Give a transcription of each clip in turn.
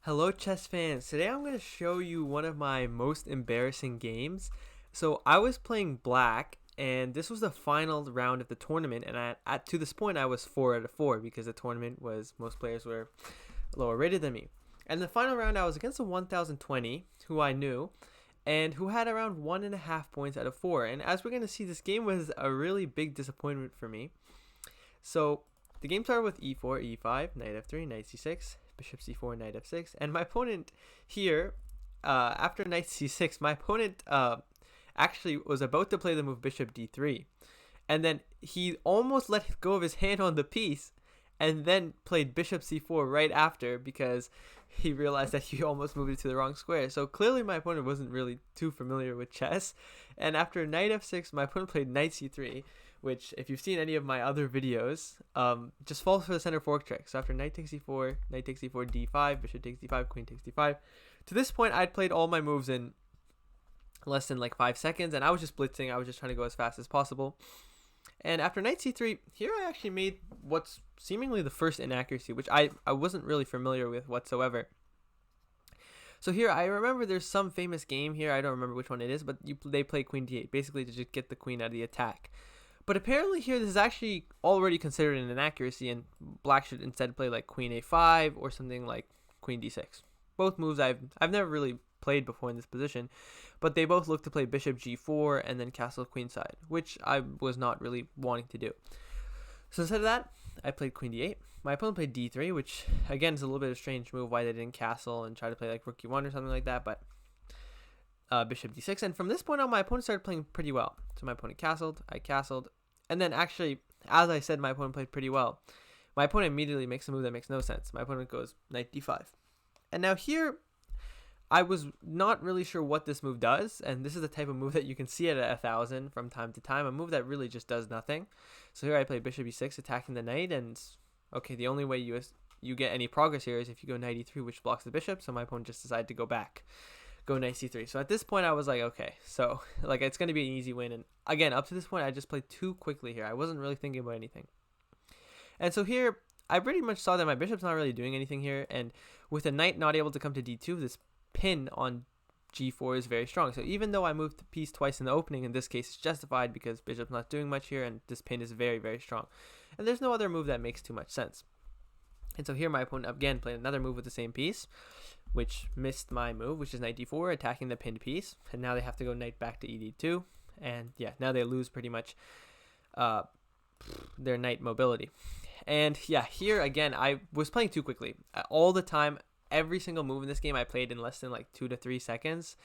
Hello chess fans, today I'm going to show you one of my most embarrassing games. So I was playing black and this was the final round of the tournament, and to this point I was 4 out of 4 because the tournament was, most players were lower rated than me. And the final round I was against a 1020 who I knew and who had around 1.5 points out of 4. And as we're going to see, this game was a really big disappointment for me. So the game started with e4, e5, knight f3, knight c6, bishop c4, knight f6, and my opponent here, after knight c6, my opponent actually was about to play the move bishop d3, and then he almost let go of his hand on the piece, and then played bishop c4 right after because he realized that he almost moved it to the wrong square. So clearly my opponent wasn't really too familiar with chess, and after knight f6, my opponent played knight c3, which, if you've seen any of my other videos, just falls for the center fork trick. So after knight takes e4, knight takes e4, d5, bishop takes d5, queen takes d5. To this point, I'd played all my moves in less than like 5 seconds, and I was just blitzing. I was just trying to go as fast as possible. And after knight c3, here I actually made what's seemingly the first inaccuracy, which I wasn't really familiar with whatsoever. So here, I remember there's some famous game here, I don't remember which one it is, but they play queen d8, basically to just get the queen out of the attack. But apparently here, this is actually already considered an inaccuracy, and black should instead play like queen a5 or something like queen d6. Both moves I've never really played before in this position, but they both look to play bishop g4 and then castle queenside, which I was not really wanting to do. So instead of that, I played queen d8. My opponent played d3, which again is a little bit of a strange move why they didn't castle and try to play like rook e1 or something like that, but bishop d6. And from this point on, my opponent started playing pretty well. So my opponent castled, I castled, and then actually, as I said, my opponent played pretty well. My opponent immediately makes a move that makes no sense. My opponent goes knight d5. And now here, I was not really sure what this move does, and this is the type of move that you can see at 1,000 from time to time, a move that really just does nothing. So here I play bishop e6, attacking the knight, and okay, the only way you get any progress here is if you go knight e3, which blocks the bishop, so my opponent just decided to go back. Go knight c3. So at this point I was like, okay, so like it's going to be an easy win. And again, up to this point I just played too quickly here. I wasn't really thinking about anything. And so here I pretty much saw that my bishop's not really doing anything here, and with the knight not able to come to d2, this pin on g4 is very strong. So even though I moved the piece twice in the opening, in this case it's justified because bishop's not doing much here, and this pin is very, very strong. And there's no other move that makes too much sense. And so here my opponent again played another move with the same piece, which missed my move, which is knight d4, attacking the pinned piece. And now they have to go knight back to ed2. And yeah, now they lose pretty much their knight mobility. And yeah, here again, I was playing too quickly. All the time, every single move in this game I played in less than like 2 to 3 seconds.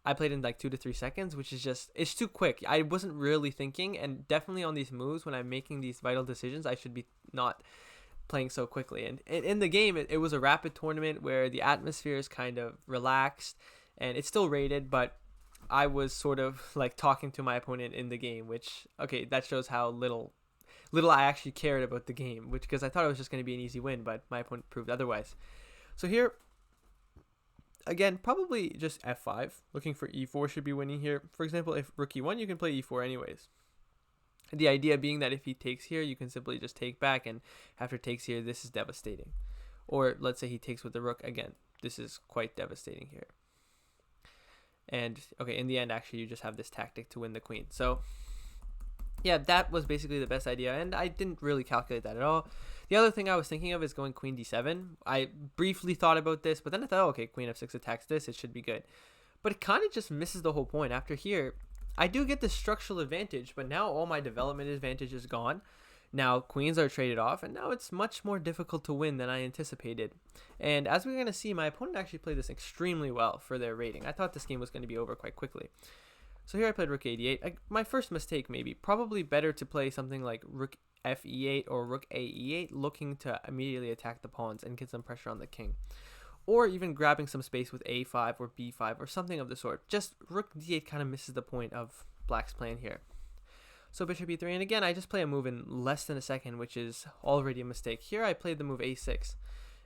I played in like 2 to 3 seconds, which is just, it's too quick. I wasn't really thinking, and definitely on these moves, when I'm making these vital decisions, I should be not playing so quickly. And in the game, it was a rapid tournament where the atmosphere is kind of relaxed, and it's still rated, but I was sort of like talking to my opponent in the game, which, okay, that shows how little I actually cared about the game, which, because I thought it was just going to be an easy win, but my opponent proved otherwise. So here, again, probably just f5, looking for e4 should be winning here. For example, if rook e1, you can play e4 anyways. The idea being that if he takes here, you can simply just take back, and after takes here, this is devastating. Or let's say he takes with the rook again. This is quite devastating here. And okay, in the end, actually, you just have this tactic to win the queen. So yeah, that was basically the best idea, and I didn't really calculate that at all. The other thing I was thinking of is going queen d7. I briefly thought about this, but then I thought, okay, queen f6 attacks this, it should be good. But it kind of just misses the whole point. After here, I do get the structural advantage, but now all my development advantage is gone. Now queens are traded off, and now it's much more difficult to win than I anticipated. And as we're going to see, my opponent actually played this extremely well for their rating. I thought this game was going to be over quite quickly. So here I played rook a8. My first mistake maybe. Probably better to play something like rook fe8 or rook ae8, looking to immediately attack the pawns and get some pressure on the king. Or even grabbing some space with a5 or b5 or something of the sort. Just rook d8 kind of misses the point of black's plan here. So bishop e3, and again, I just play a move in less than a second, which is already a mistake. Here I played the move a6.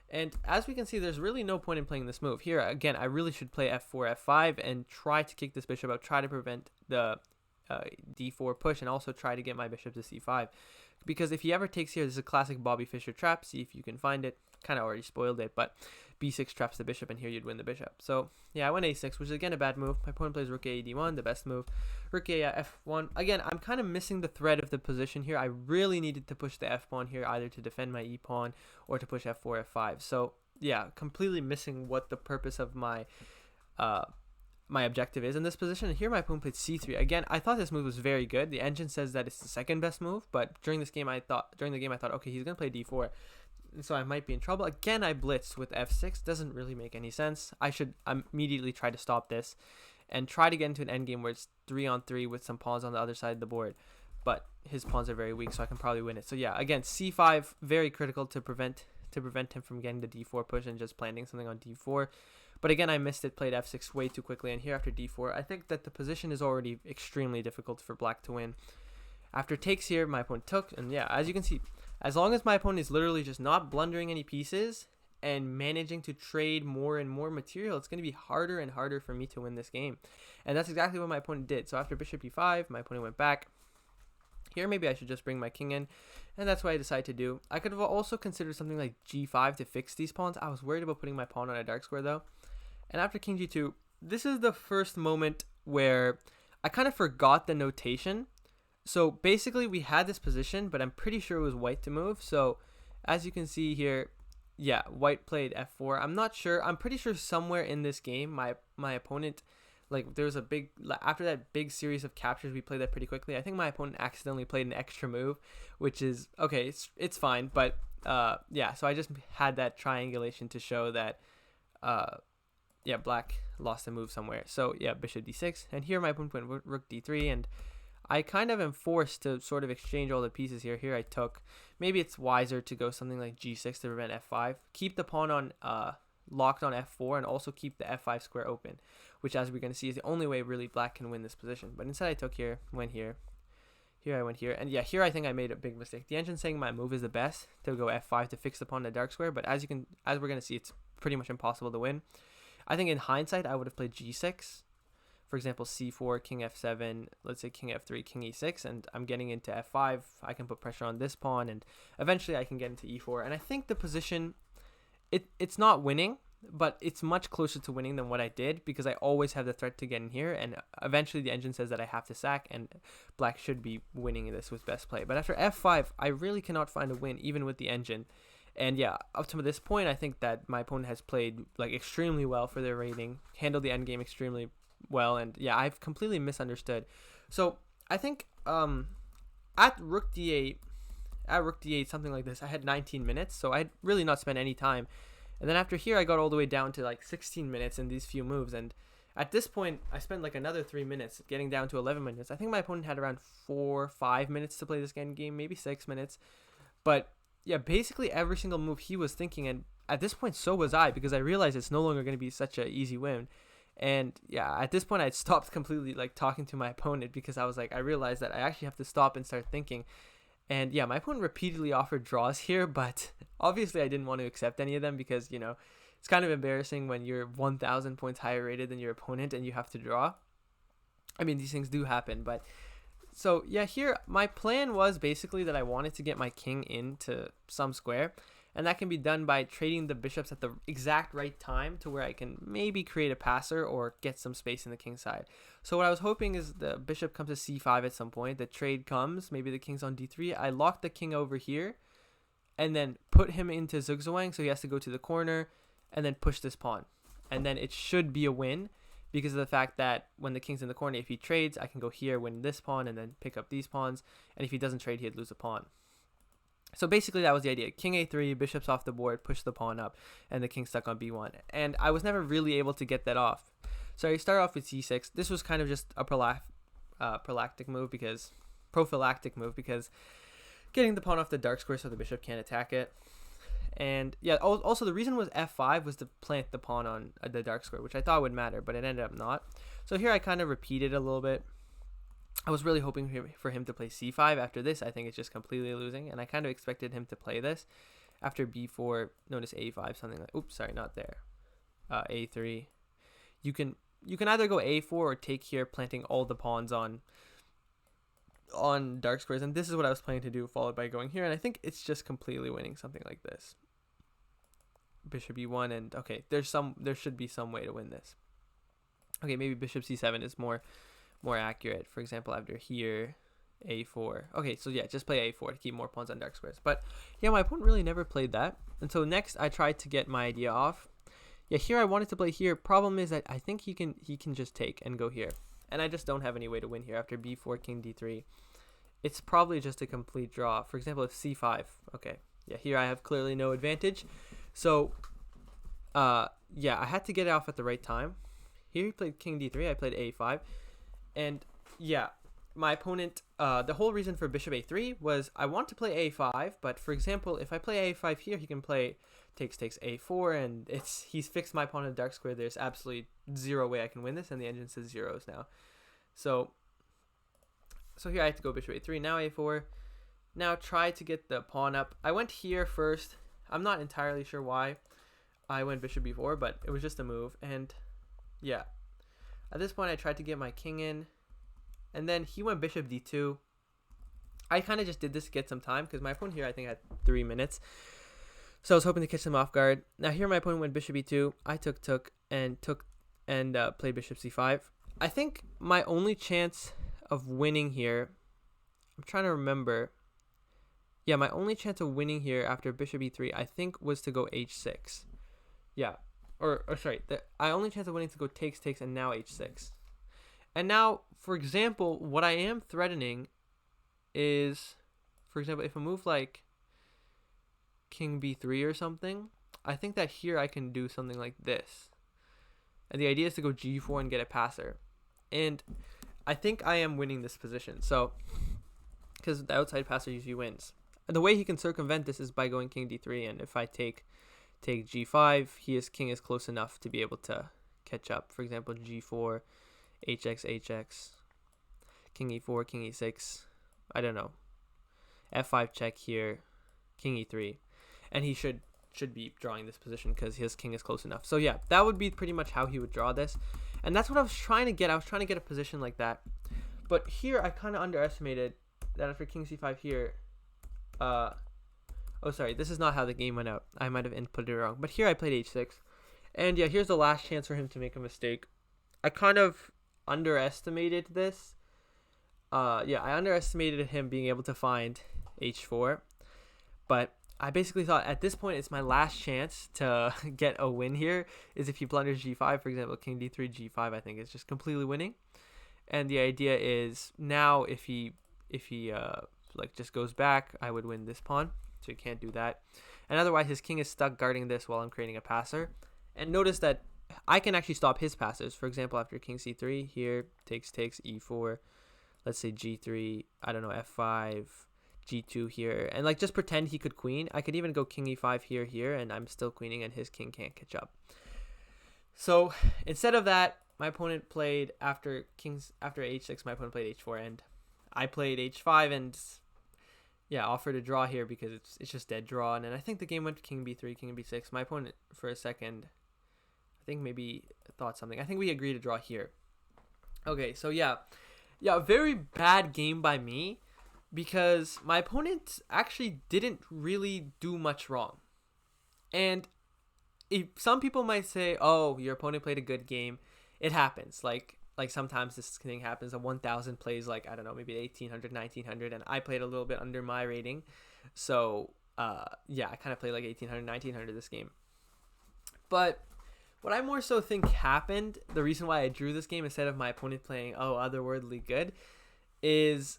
And as we can see, there's really no point in playing this move. Here, again, I really should play f4, f5, and try to kick this bishop out, try to prevent the d4 push, and also try to get my bishop to c5. because if he ever takes here, this is a classic Bobby Fischer trap. See if you can find it. Kind of already spoiled it, but b6 traps the bishop, and here you'd win the bishop. So yeah, I went a6, which is again a bad move. My opponent plays rook a d1, the best move. Rook a f1. Again, I'm kind of missing the thread of the position here. I really needed to push the f pawn here, either to defend my e pawn or to push f4, f5. So yeah, completely missing what the purpose of my my objective is in this position. And here my opponent played c3. Again, I thought this move was very good. The engine says that it's the second best move, but during the game I thought, okay, he's gonna play d4, and so I might be in trouble. Again, I blitzed with f6. Doesn't really make any sense. I should immediately try to stop this and try to get into an endgame where it's 3-on-3 with some pawns on the other side of the board. But his pawns are very weak, so I can probably win it. So yeah, again, c5, very critical to prevent him from getting the d4 push and just planting something on d4. But again, I missed it, played f6 way too quickly, and here after d4, I think that the position is already extremely difficult for black to win. After takes here, my opponent took, and yeah, as you can see, as long as my opponent is literally just not blundering any pieces and managing to trade more and more material, it's going to be harder and harder for me to win this game. And that's exactly what my opponent did. So after bishop e5, my opponent went back. Here, maybe I should just bring my king in, and that's what I decided to do. I could have also considered something like g5 to fix these pawns. I was worried about putting my pawn on a dark square, though. And after king g2, this is the first moment where I kind of forgot the notation. So basically, we had this position, but I'm pretty sure it was white to move. So as you can see here, yeah, white played f4. I'm not sure. I'm pretty sure somewhere in this game, my opponent, like there was a big, after that big series of captures, we played that pretty quickly. I think my opponent accidentally played an extra move, which is okay. It's fine, but yeah. So I just had that triangulation to show that yeah, black lost a move somewhere. So yeah, bishop d6, and here my opponent went rook d3, and I kind of am forced to sort of exchange all the pieces here. Here I took. Maybe it's wiser to go something like g6 to prevent f5. Keep the pawn on locked on f4, and also keep the f5 square open, which, as we're going to see, is the only way really black can win this position. But instead I took here, went here. Here I went here, and yeah, here I think I made a big mistake. The engine's saying my move is the best to go f5 to fix the pawn on the dark square, but as we're going to see, it's pretty much impossible to win. I think in hindsight, I would have played g6. For example, c4, king f7, let's say king f3, king e6, and I'm getting into f5. I can put pressure on this pawn, and eventually I can get into e4. And I think the position, it's not winning, but it's much closer to winning than what I did, because I always have the threat to get in here, and eventually the engine says that I have to sack, and black should be winning this with best play. But after f5, I really cannot find a win, even with the engine. And yeah, up to this point, I think that my opponent has played like extremely well for their rating, handled the endgame extremely well, and yeah, I've completely misunderstood. So I think at rook d8, something like this, I had 19 minutes, so I had really not spent any time. And then after here, I got all the way down to like 16 minutes in these few moves, and at this point, I spent like another 3 minutes, getting down to 11 minutes. I think my opponent had around 4-5 minutes to play this game, maybe 6 minutes, but yeah, basically every single move he was thinking, and at this point so was I, because I realized it's no longer going to be such an easy win. And yeah, at this point I stopped completely like talking to my opponent, because I realized that I actually have to stop and start thinking. And yeah, my opponent repeatedly offered draws here, but obviously I didn't want to accept any of them, because you know, it's kind of embarrassing when you're 1,000 points higher rated than your opponent and you have to draw. I mean, these things do happen, but so yeah, here my plan was basically that I wanted to get my king into some square, and that can be done by trading the bishops at the exact right time to where I can maybe create a passer or get some space in the king side. So what I was hoping is the bishop comes to c5 at some point, the trade comes, maybe the king's on d3, I lock the king over here, and then put him into zugzwang, so he has to go to the corner, and then push this pawn. And then it should be a win, because of the fact that when the king's in the corner, if he trades, I can go here, win this pawn, and then pick up these pawns. And if he doesn't trade, he'd lose a pawn. So basically, that was the idea. King a3, bishops off the board, push the pawn up, and the king stuck on b1. And I was never really able to get that off. So I started off with c6. This was kind of just a prophylactic move, because getting the pawn off the dark square so the bishop can't attack it. And yeah, also the reason was f5 was to plant the pawn on the dark square, which I thought would matter, but it ended up not. So here I kind of repeated a little bit. I was really hoping for him to play c5. After this, I think it's just completely losing, and I kind of expected him to play this. After b4, notice a5, something like, oops, sorry, not there. A3. You can either go a4 or take here, planting all the pawns on on dark squares, and this is what I was planning to do, followed by going here, and I think it's just completely winning something like this. Bishop e1, and okay, there should be some way to win this. Okay, maybe bishop c7 is more accurate. For example, after here, a4. Okay, so yeah, just play a4 to keep more pawns on dark squares. But yeah, my opponent really never played that. And so next I tried to get my idea off. Yeah, here I wanted to play here. Problem is that I think he can just take and go here. And I just don't have any way to win here after b4, king d3. It's probably just a complete draw. For example, if c5. Okay, yeah, here I have clearly no advantage. So, yeah, I had to get it off at the right time. Here he played king d3, I played a5. And, yeah, my opponent, the whole reason for bishop a3 was I want to play a5, but, for example, if I play a5 here, he can play takes a4, and he's fixed my pawn in the dark square. There's absolutely zero way I can win this, and the engine says zeros now. So here I have to go bishop a3, now a4. Now try to get the pawn up. I went here first. I'm not entirely sure why I went bishop b4, but it was just a move. And yeah, at this point I tried to get my king in, and then he went bishop d2. I kind of just did this to get some time because my opponent here I think had 3 minutes, so I was hoping to catch him off guard. Now here my opponent went bishop e2. I took and played bishop c5. I think my only chance of winning here, I'm trying to remember. Yeah, my only chance of winning here after bishop e3, I think, was to go h6. Yeah, or sorry, I only chance of winning to go takes, and now h6. And now, for example, what I am threatening is, for example, if a move like king b3 or something, I think that here I can do something like this. And the idea is to go g4 and get a passer. And I think I am winning this position. So, because the outside passer usually wins. And the way he can circumvent this is by going king d3, and if I take g5, king is close enough to be able to catch up. For example, g4, hx, king e4, king e6, I don't know, f5 check here, king e3, and he should be drawing this position because his king is close enough. So yeah, that would be pretty much how he would draw this, and that's what I was trying to get. I was trying to get a position like that, but here I kind of underestimated that after king c5 here, oh sorry, this is not how the game went out. I might have inputted it wrong, but here I played h6, and yeah, here's the last chance for him to make a mistake. I kind of underestimated this. Yeah, I underestimated him being able to find h4, but I basically thought at this point it's my last chance to get a win here is if he blunders g5, for example, king d3, g5, I think is just completely winning. And the idea is now if he like just goes back, I would win this pawn, so he can't do that. And otherwise his king is stuck guarding this while I'm creating a passer. And notice that I can actually stop his passes. For example, after king c3, here takes e4, let's say g3, I don't know, f5, g2 here, and like just pretend he could queen. I could even go king e5 here, and I'm still queening, and his king can't catch up. So instead of that, my opponent played after h6. My opponent played h4, and I played h5, and yeah, offered a draw here because it's just dead draw. And then I think the game went to king b3, king b6. My opponent for a second, I think maybe thought something. I think we agreed to draw here. Okay, so yeah, very bad game by me, because my opponent actually didn't really do much wrong. And some people might say, oh, your opponent played a good game. It happens. Like sometimes this thing happens. A 1,000 plays like, I don't know, maybe 1,800, 1,900, and I played a little bit under my rating. So, yeah, I kind of played like 1,800, 1,900 this game. But what I more so think happened, the reason why I drew this game instead of my opponent playing, otherworldly good, is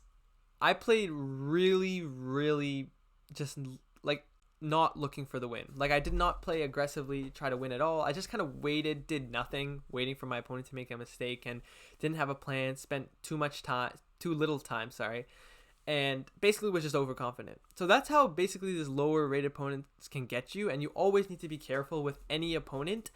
I played really, really just like not looking for the win. Like I did not play aggressively, try to win at all. I just kind of waited, did nothing, waiting for my opponent to make a mistake, and didn't have a plan, spent too little time, and basically was just overconfident. So that's how basically these lower rated opponents can get you, and you always need to be careful with any opponent,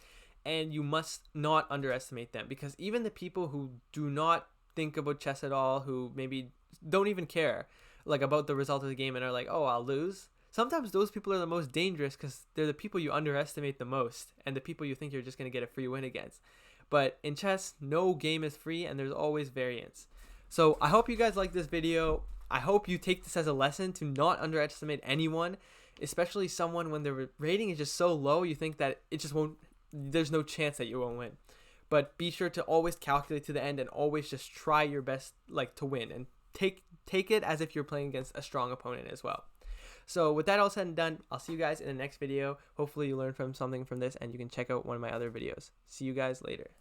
and you must not underestimate them, because even the people who do not think about chess at all, who maybe don't even care like about the result of the game and are like, oh, I'll lose. Sometimes those people are the most dangerous because they're the people you underestimate the most and the people you think you're just going to get a free win against. But in chess, no game is free and there's always variance. So I hope you guys like this video. I hope you take this as a lesson to not underestimate anyone, especially someone when their rating is just so low you think that it just won't, there's no chance that you won't win. But be sure to always calculate to the end and always just try your best like to win, and take it as if you're playing against a strong opponent as well. So with that all said and done, I'll see you guys in the next video. Hopefully you learned from something from this and you can check out one of my other videos. See you guys later.